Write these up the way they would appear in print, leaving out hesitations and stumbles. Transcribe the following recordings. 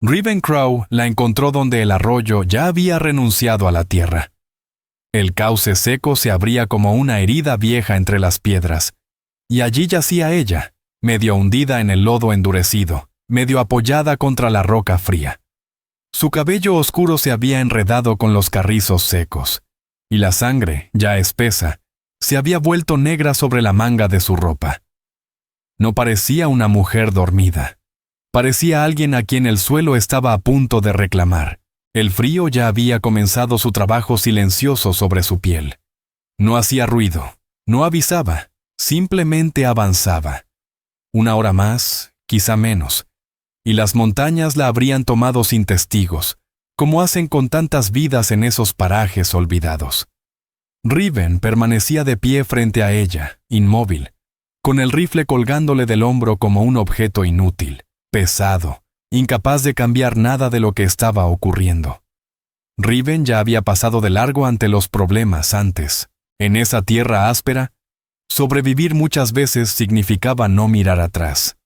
Ravencrow la encontró donde el arroyo ya había renunciado a la tierra. El cauce seco se abría como una herida vieja entre las piedras, y allí yacía ella, medio hundida en el lodo endurecido, medio apoyada contra la roca fría. Su cabello oscuro se había enredado con los carrizos secos, y la sangre, ya espesa, se había vuelto negra sobre la manga de su ropa. No parecía una mujer dormida. Parecía alguien a quien el suelo estaba a punto de reclamar. El frío ya había comenzado su trabajo silencioso sobre su piel. No hacía ruido, no avisaba, simplemente avanzaba. Una hora más, quizá menos, y las montañas la habrían tomado sin testigos, como hacen con tantas vidas en esos parajes olvidados. Riven permanecía de pie frente a ella, inmóvil, con el rifle colgándole del hombro como un objeto inútil, pesado, incapaz de cambiar nada de lo que estaba ocurriendo. Riven ya había pasado de largo ante los problemas antes. En esa tierra áspera, sobrevivir muchas veces significaba no mirar atrás.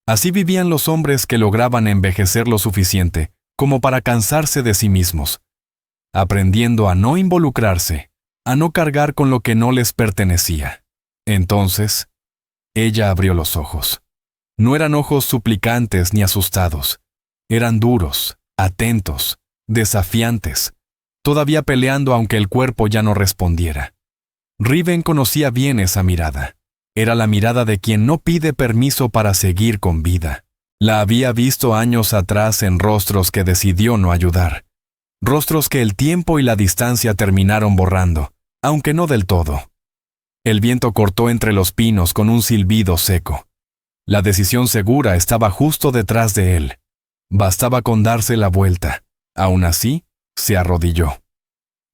Así vivían los hombres que lograban envejecer lo suficiente como para cansarse de sí mismos, aprendiendo a no involucrarse, a no cargar con lo que no les pertenecía. Entonces, ella abrió los ojos. No eran ojos suplicantes ni asustados. Eran duros, atentos, desafiantes, todavía peleando aunque el cuerpo ya no respondiera. Riven conocía bien esa mirada. Era la mirada de quien no pide permiso para seguir con vida. La había visto años atrás en rostros que decidió no ayudar. Rostros que el tiempo y la distancia terminaron borrando, aunque no del todo. El viento cortó entre los pinos con un silbido seco. La decisión segura estaba justo detrás de él. Bastaba con darse la vuelta. Aún así, se arrodilló.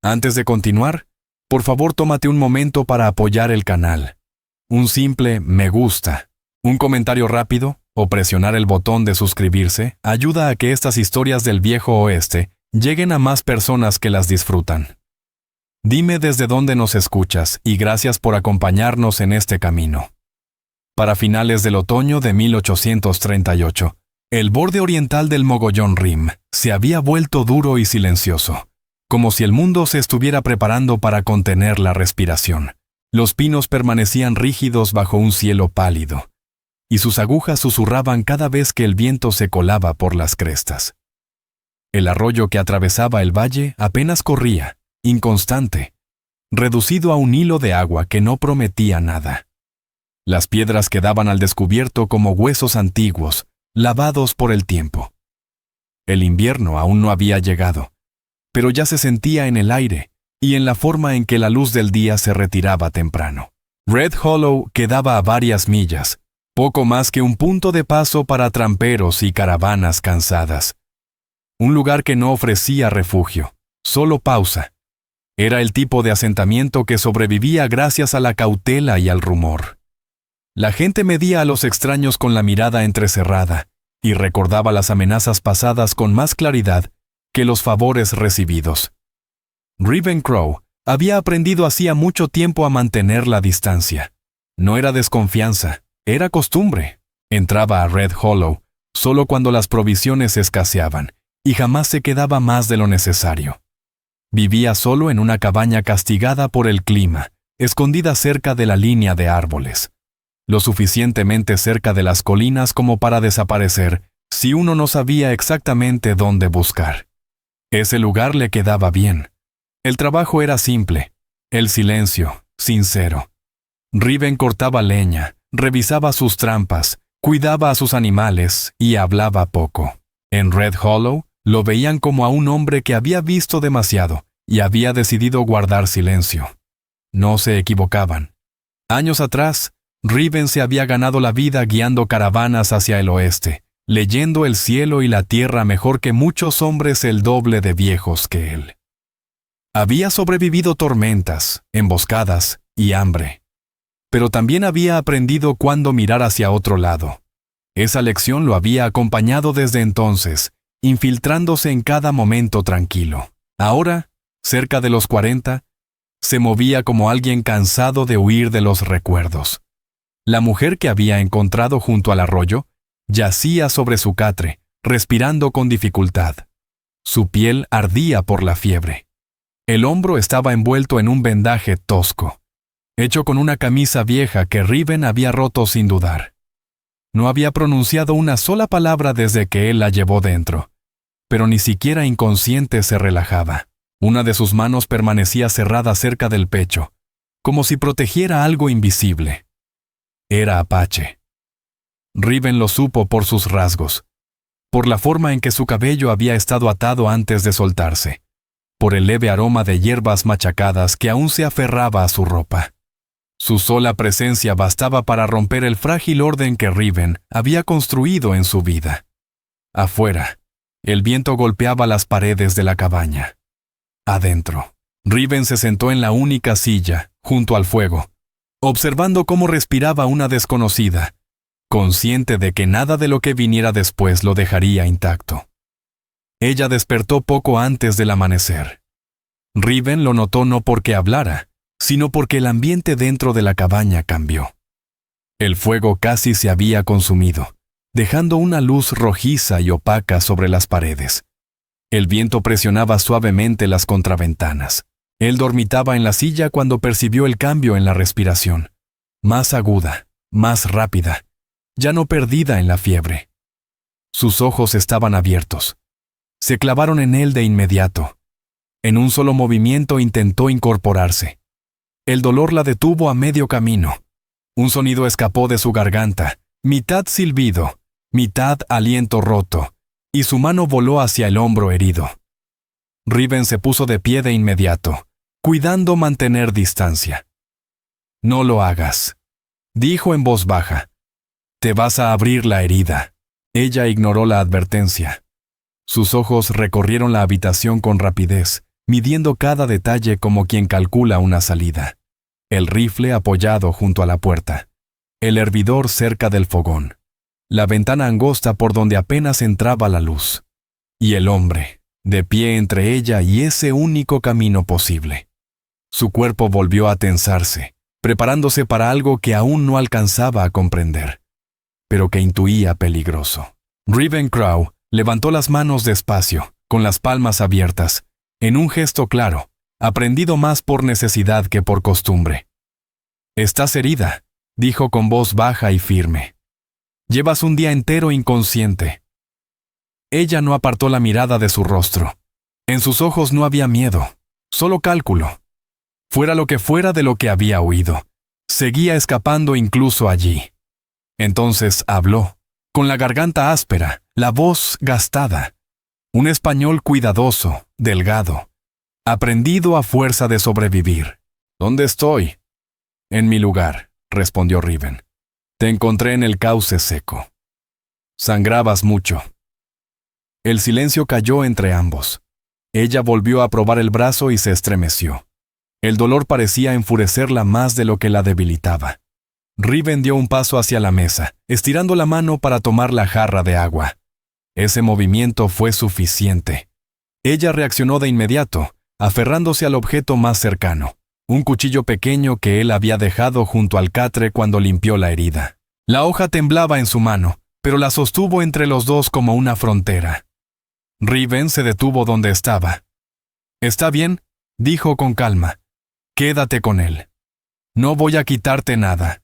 Antes de continuar, por favor tómate un momento para apoyar el canal. Un simple me gusta, un comentario rápido o presionar el botón de suscribirse ayuda a que estas historias del viejo oeste lleguen a más personas que las disfrutan. Dime desde dónde nos escuchas y gracias por acompañarnos en este camino. Para finales del otoño de 1838, el borde oriental del Mogollón Rim se había vuelto duro y silencioso, como si el mundo se estuviera preparando para contener la respiración. Los pinos permanecían rígidos bajo un cielo pálido, y sus agujas susurraban cada vez que el viento se colaba por las crestas. El arroyo que atravesaba el valle apenas corría, inconstante, reducido a un hilo de agua que no prometía nada. Las piedras quedaban al descubierto como huesos antiguos, lavados por el tiempo. El invierno aún no había llegado, pero ya se sentía en el aire y en la forma en que la luz del día se retiraba temprano. Red Hollow quedaba a varias millas, poco más que un punto de paso para tramperos y caravanas cansadas. Un lugar que no ofrecía refugio, solo pausa. Era el tipo de asentamiento que sobrevivía gracias a la cautela y al rumor. La gente medía a los extraños con la mirada entrecerrada y recordaba las amenazas pasadas con más claridad que los favores recibidos. Ravencrow había aprendido hacía mucho tiempo a mantener la distancia. No era desconfianza, era costumbre. Entraba a Red Hollow solo cuando las provisiones escaseaban y jamás se quedaba más de lo necesario. Vivía solo en una cabaña castigada por el clima, escondida cerca de la línea de árboles, lo suficientemente cerca de las colinas como para desaparecer si uno no sabía exactamente dónde buscar. Ese lugar le quedaba bien. El trabajo era simple, el silencio, sincero. Riven cortaba leña, revisaba sus trampas, cuidaba a sus animales y hablaba poco. En Red Hollow lo veían como a un hombre que había visto demasiado y había decidido guardar silencio. No se equivocaban. Años atrás, Riven se había ganado la vida guiando caravanas hacia el oeste, leyendo el cielo y la tierra mejor que muchos hombres el doble de viejos que él. Había sobrevivido tormentas, emboscadas y hambre. Pero también había aprendido cuándo mirar hacia otro lado. Esa lección lo había acompañado desde entonces, infiltrándose en cada momento tranquilo. Ahora, cerca de los 40, se movía como alguien cansado de huir de los recuerdos. La mujer que había encontrado junto al arroyo yacía sobre su catre, respirando con dificultad. Su piel ardía por la fiebre. El hombro estaba envuelto en un vendaje tosco, hecho con una camisa vieja que Riven había roto sin dudar. No había pronunciado una sola palabra desde que él la llevó dentro, pero ni siquiera inconsciente se relajaba. Una de sus manos permanecía cerrada cerca del pecho, como si protegiera algo invisible. Era Apache. Riven lo supo por sus rasgos, por la forma en que su cabello había estado atado antes de soltarse, por el leve aroma de hierbas machacadas que aún se aferraba a su ropa. Su sola presencia bastaba para romper el frágil orden que Riven había construido en su vida. Afuera, el viento golpeaba las paredes de la cabaña. Adentro, Riven se sentó en la única silla, junto al fuego, observando cómo respiraba una desconocida, consciente de que nada de lo que viniera después lo dejaría intacto. Ella despertó poco antes del amanecer. Riven lo notó no porque hablara, sino porque el ambiente dentro de la cabaña cambió. El fuego casi se había consumido, dejando una luz rojiza y opaca sobre las paredes. El viento presionaba suavemente las contraventanas. Él dormitaba en la silla cuando percibió el cambio en la respiración. Más aguda, más rápida, ya no perdida en la fiebre. Sus ojos estaban abiertos. Se clavaron en él de inmediato. En un solo movimiento intentó incorporarse. El dolor la detuvo a medio camino. Un sonido escapó de su garganta, mitad silbido, mitad aliento roto, y su mano voló hacia el hombro herido. Riven se puso de pie de inmediato, cuidando mantener distancia. «No lo hagas», dijo en voz baja. «Te vas a abrir la herida». Ella ignoró la advertencia. Sus ojos recorrieron la habitación con rapidez, midiendo cada detalle como quien calcula una salida. El rifle apoyado junto a la puerta. El hervidor cerca del fogón. La ventana angosta por donde apenas entraba la luz. Y el hombre, de pie entre ella y ese único camino posible. Su cuerpo volvió a tensarse, preparándose para algo que aún no alcanzaba a comprender, pero que intuía peligroso. Riven Crow levantó las manos despacio, con las palmas abiertas, en un gesto claro, aprendido más por necesidad que por costumbre. «Estás herida», dijo con voz baja y firme. «Llevas un día entero inconsciente». Ella no apartó la mirada de su rostro. En sus ojos no había miedo, solo cálculo. Fuera lo que fuera de lo que había oído, seguía escapando incluso allí. Entonces habló, con la garganta áspera, la voz gastada. Un español cuidadoso, delgado, aprendido a fuerza de sobrevivir. «¿Dónde estoy?» «En mi lugar», respondió Riven. «Te encontré en el cauce seco. Sangrabas mucho». El silencio cayó entre ambos. Ella volvió a probar el brazo y se estremeció. El dolor parecía enfurecerla más de lo que la debilitaba. Riven dio un paso hacia la mesa, estirando la mano para tomar la jarra de agua. Ese movimiento fue suficiente. Ella reaccionó de inmediato, aferrándose al objeto más cercano, un cuchillo pequeño que él había dejado junto al catre cuando limpió la herida. La hoja temblaba en su mano, pero la sostuvo entre los dos como una frontera. Riven se detuvo donde estaba. «Está bien», dijo con calma. «Quédate con él. No voy a quitarte nada».